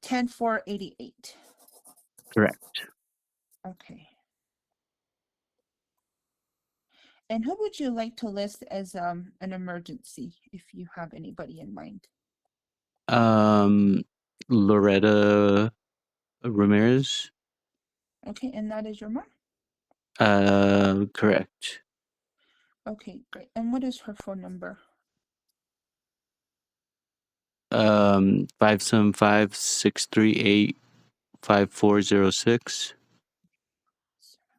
10488. Correct. Okay. And who would you like to list as an emergency if you have anybody in mind? Um, Loretta Ramirez. Okay, and that is your mom? Correct. Okay, great. And what is her phone number? 575-638-5406.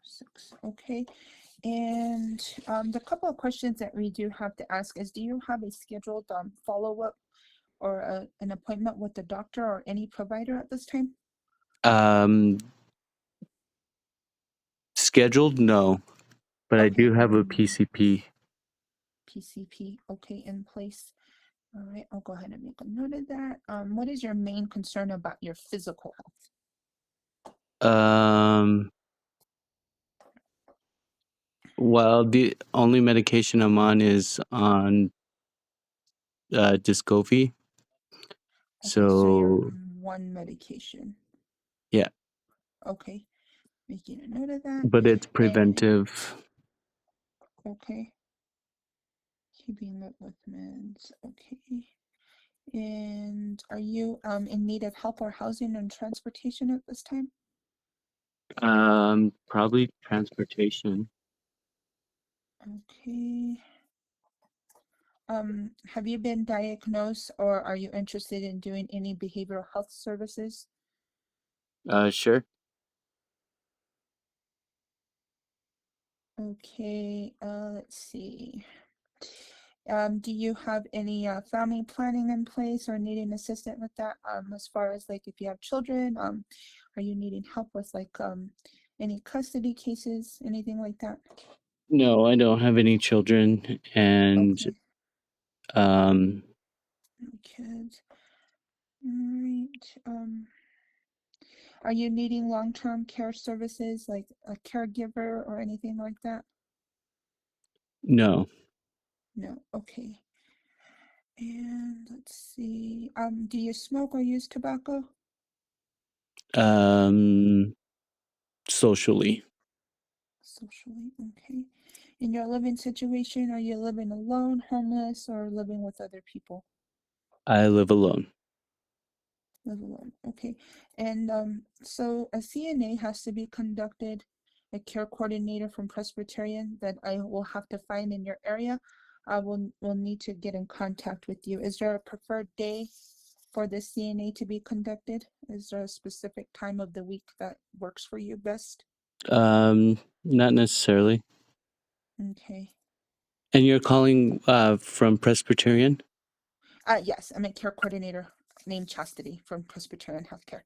6. Okay. And the couple of questions that we do have to ask is, do you have a scheduled follow-up or an appointment with the doctor or any provider at this time? Um, Scheduled? No, but I Okay, do have a PCP. PCP, okay, in place. All right, I'll go ahead and make a note of that. What is your main concern about your physical health? Um, well, the only medication I'm on is on Discovery. Okay, so you're So on one medication. yeah, Okay, making a note of that. but it's And preventive. okay, keeping up with meds. Okay. And are you in need of help or housing and transportation at this time? Probably transportation. Okay. Have you been diagnosed or are you interested in doing any behavioral health services? Sure. Okay, let's see. Do you have any family planning in place or needing assistance with that? As far as like if you have children, are you needing help with like any custody cases, anything like that? No, I don't have any children, and Okay, um, no kids. All right. Are you needing long-term care services like a caregiver or anything like that? no. No. Okay. And let's see. Do you smoke or use tobacco? Um, Socially, Socially, okay. In your living situation, are you living alone, homeless, or living with other people? I live alone. Live alone, okay. And so a CNA has to be conducted, a care coordinator from Presbyterian that I will have to find in your area. I will need to get in contact with you. Is there a preferred day for the CNA to be conducted? Is there a specific time of the week that works for you best? Not necessarily. Okay. And you're calling from Presbyterian? Yes, I'm a care coordinator named Chastity from Presbyterian Healthcare.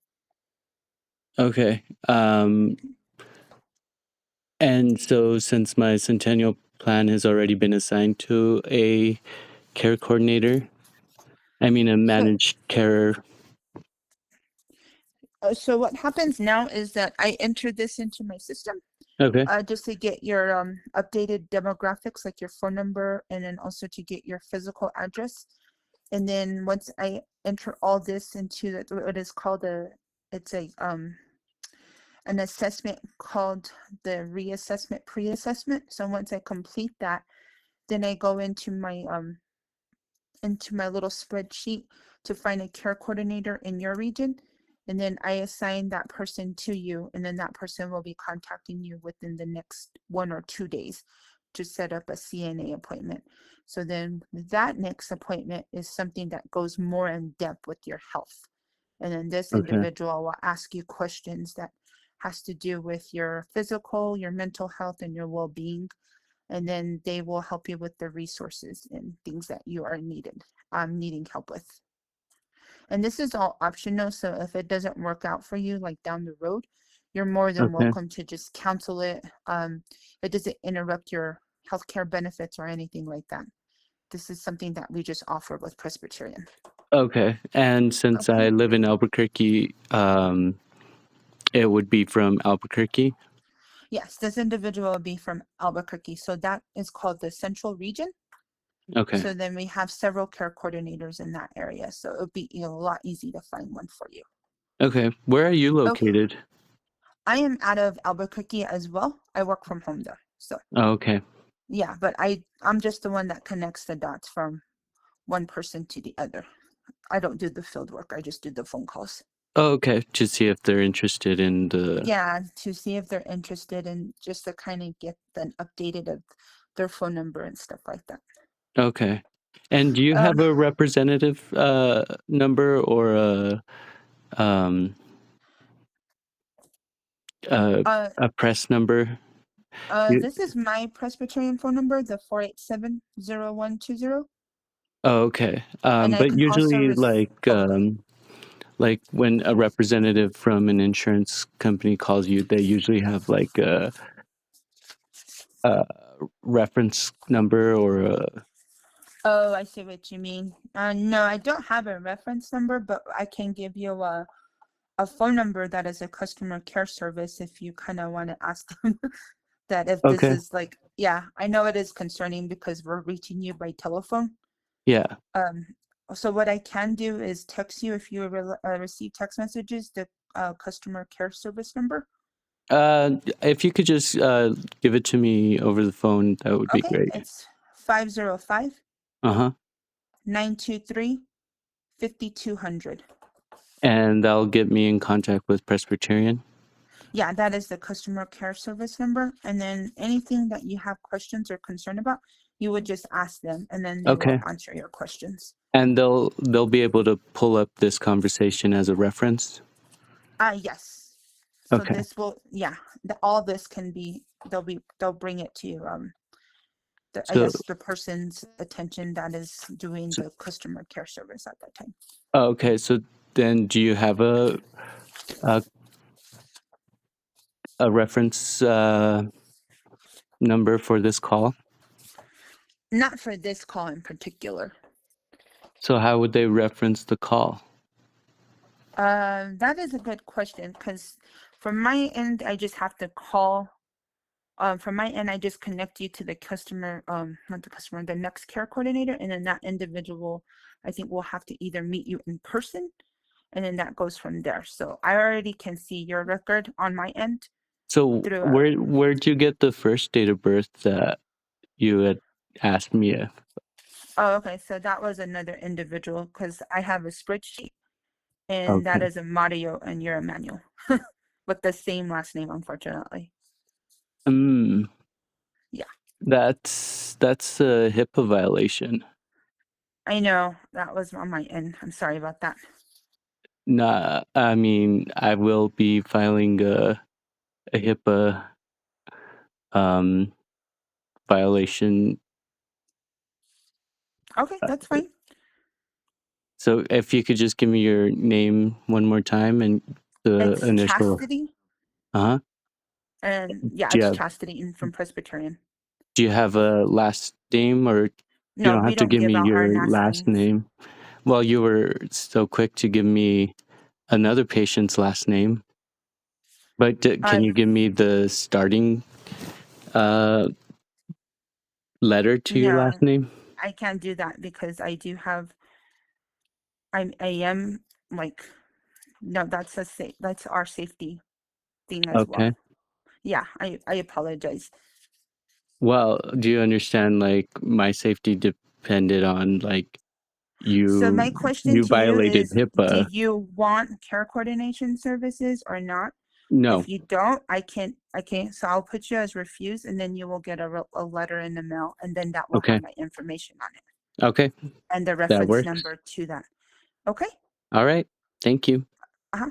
Okay. And so since my Centennial plan has already been assigned to a care coordinator, I mean a So, managed care. so what happens now is that I enter this into my system, Okay. just to get your updated demographics, like your phone number, and then also to get your physical address. And then once I enter all this into what is called it's a an assessment called the reassessment pre-assessment. So once I complete that, then I go into my little spreadsheet to find a care coordinator in your region. And then I assign that person to you, and then that person will be contacting you within the next 1 or 2 days to set up a CNA appointment. So then that next appointment is something that goes more in depth with your health. And then this Okay. individual will ask you questions that has to do with your physical, your mental health, and your well-being, and then they will help you with the resources and things that you are needing help with. And this is all optional, so if it doesn't work out for you like down the road, you're more than Okay. welcome to just cancel it. It doesn't interrupt your healthcare benefits or anything like that. This is something that we just offer with Presbyterian. Okay. And since I Okay. live in Albuquerque, it would be from Albuquerque. Yes, this individual will be from Albuquerque, so that is called the Central Region. Okay. So then we have several care coordinators in that area. So it would be a lot easy to find one for you. Okay. Where are you Okay. located? I am out of Albuquerque as well. I work from home there. So Oh, okay. yeah, but I'm just the one that connects the dots from one person to the other. I don't do the field work. I just do the phone calls. Oh, okay. To see if they're interested in the. Yeah, to see if they're interested and just to kind of get an updated of their phone number and stuff like that. Okay. And do you Um, have a representative number or um a uh, a press number? You- this is my Presbyterian phone number, the 487-0120. Oh, okay. And I But can also usually, oh, like when a representative from an insurance company calls you, they usually have like a reference number or a. oh, I see what you mean. No, I don't have a reference number, but I can give you a phone number that is a customer care service if you kind of want to ask them that if this Okay. is like, yeah, I know it is concerning because we're reaching you by telephone. Yeah. Um, so what I can do is text you if you receive text messages, the customer care service number. If you could just give it to me over the phone, that would be Okay, great. it's 505 Uh-huh. 923 5200. And that'll get me in contact with Presbyterian. Yeah, that is the customer care service number. And then anything that you have questions or concern about, you would just ask them and then they will Okay. answer your questions. And they'll be able to pull up this conversation as a reference. Yes. So Okay. this will, yeah, all this can be, they'll bring it to I So, guess the person's attention that is doing so the customer care service at that time. okay. So then, do you have a, a reference number for this call? Not for this call in particular. So how would they reference the call? That is a good question because from my end, I just have to call. From my end, I just connect you to the customer, not the customer, the next care coordinator, and then that individual, I think will have to either meet you in person, and then that goes from there. So I already can see your record on my end So through where'd you get the first date of birth that you had asked me if? oh, okay. So that was another individual because I have a spreadsheet, and that Okay. is a Mario and you're a Manuel with the same last name, unfortunately. Mm, Yeah, that's a HIPAA violation. I know that was on my end. I'm sorry about that. Nah, I mean, I will be filing a HIPAA um violation. Okay, that's fine. So if you could just give me your name one more time and the It's initial. Chastity, Uh-huh. and yeah, Do you it's have Chastity from Presbyterian. a last name, or you No, don't we have to don't give give me out our your last last names. name? Well, you were so quick to give me another patient's last name, but can you give me the starting uh letter to your last No, name? I can't do that because I do have. I am like no. That's our safety thing as well. Okay. Yeah, I apologize. Well, do you understand, like, my safety depended on, like, So you my question you to you violated is, do HIPAA. you want care coordination services or not? No. If you don't, I can't, so I'll put you as refused and then you will get a letter in the mail and then that will have Okay. my information on it Okay. and the That reference works. number to that. Okay? All right. Thank you. Uh-huh.